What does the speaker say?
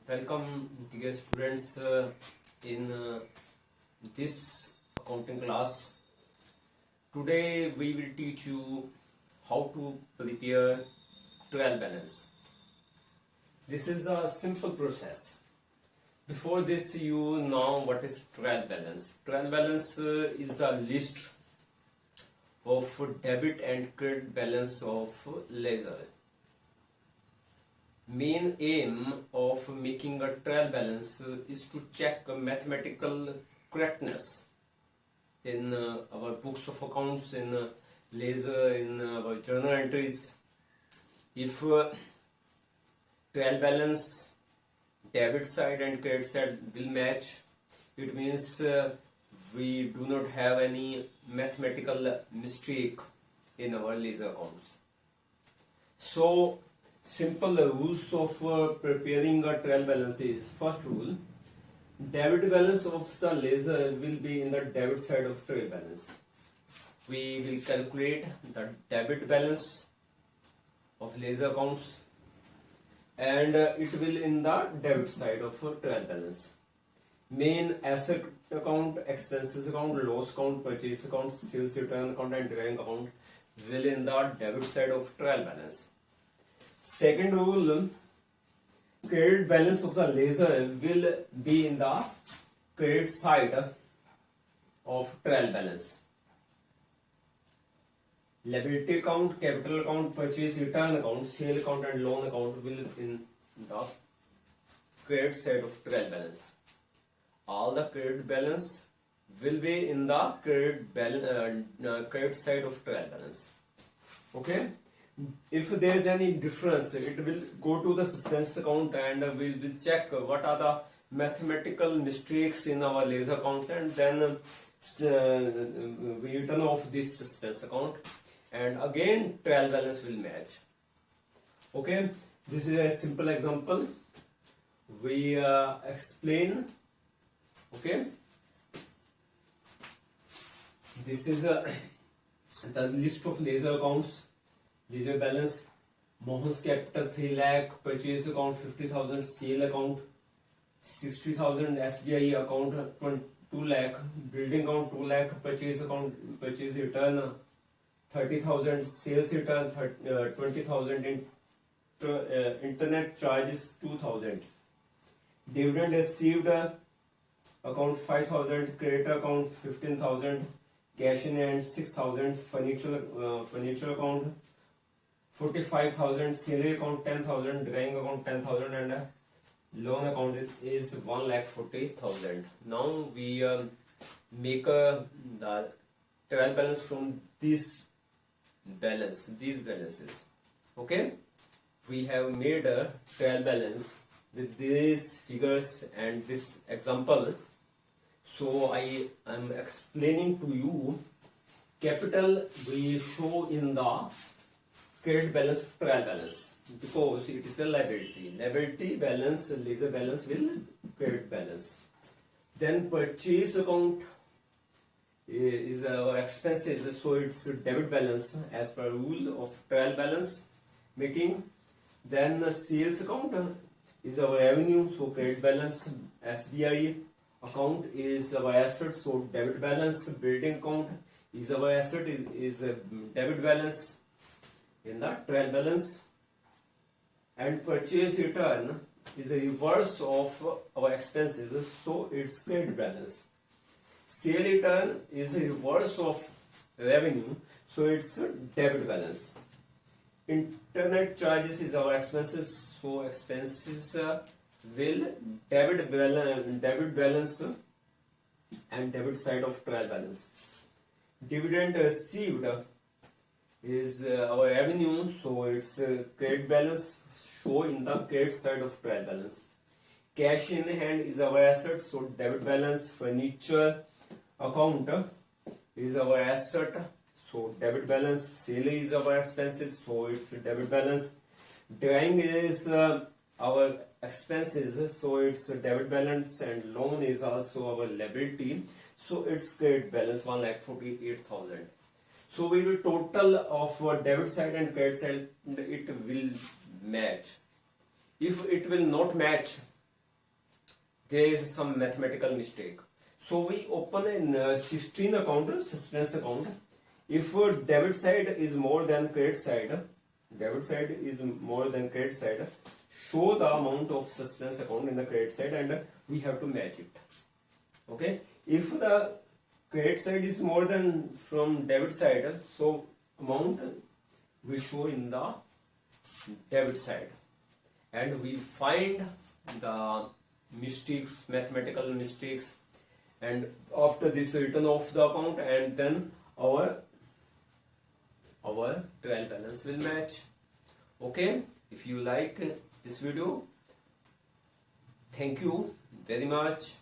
Welcome, dear students, in this accounting class. Today we will teach you how to prepare trial balance. This is a simple process. Before this, you know what is trial balance. Trial balance is the list of debit and credit balance of ledger. Main aim of making a trial balance is to check mathematical correctness in our books of accounts, in ledger, in our journal entries. If trial balance, debit side and credit side will match, it means we do not have any mathematical mistake in our ledger accounts. So simple rules of preparing a trial balance is: first rule, debit balance of the ledger will be in the debit side of trial balance. We will calculate the debit balance of ledger accounts and it will in the debit side of trial balance. Main asset account, expenses account, loss account, purchase account, sales return account and drawing account will in the debit side of trial balance. Second rule, credit balance of the ledger will be in the credit side of trial balance. Liability account, capital account, purchase return account, sale account and loan account will in the credit side of trial balance. All the credit balance will be in the credit side of trial balance. Okay? If there is any difference, it will go to the suspense account and we will check what are the mathematical mistakes in our ledger accounts, and then we return off this suspense account and again trial balance will match. Okay, this is a simple example we explain. Okay, this is the list of ledger accounts. Ledger balance: Mohan's capital 3 lakh, purchase account 50,000, sale account 60,000, SBI account 2 lakh, building account 2 lakh, purchase account, purchase return 30,000, sales return 20,000, internet charges 2,000, dividend received account 5,000, creditor account 15,000, cash in hand 6,000, furniture account 45,000, salary account 10,000, drawing account 10,000 and loan account is 1,40,000. Now we make the trial balance from these balances. Okay, we have made a trial balance with these figures and this example. So I am explaining to you. Capital we show in the credit balance of trial balance because it is a liability balance, ledger balance will credit balance. Then purchase account is our expenses, so it's debit balance as per rule of trial balance making. Then sales account is our revenue, so credit balance. SBI account is our asset, so debit balance. Building account is our asset, is a debit balance in the trial balance. And purchase return is a reverse of our expenses, so it's credit balance. Sale return is a reverse of revenue, so it's debit balance. Internet charges is our expenses, so expenses will debit balance and debit side of trial balance. Dividend received is our revenue, so it's credit balance, show in the credit side of trial balance. Cash in hand is our asset, so debit balance. Furniture account is our asset, so debit balance. Sale is our expenses, so it's debit balance. Drawing is our expenses, so it's debit balance, and loan is also our liability, so it's credit balance 1,48,000. So we will total of debit side and credit side, it will match. If it will not match, there is some mathematical mistake. So we open a 16 account, suspense account. If debit side is more than credit side, show the amount of suspense account in the credit side and we have to match it. Okay. If the credit side is more than from debit side, so amount we show in the debit side, and we find the mistakes, mathematical mistakes, and after this return of the account, and then our trial balance will match. Okay, if you like this video, thank you very much.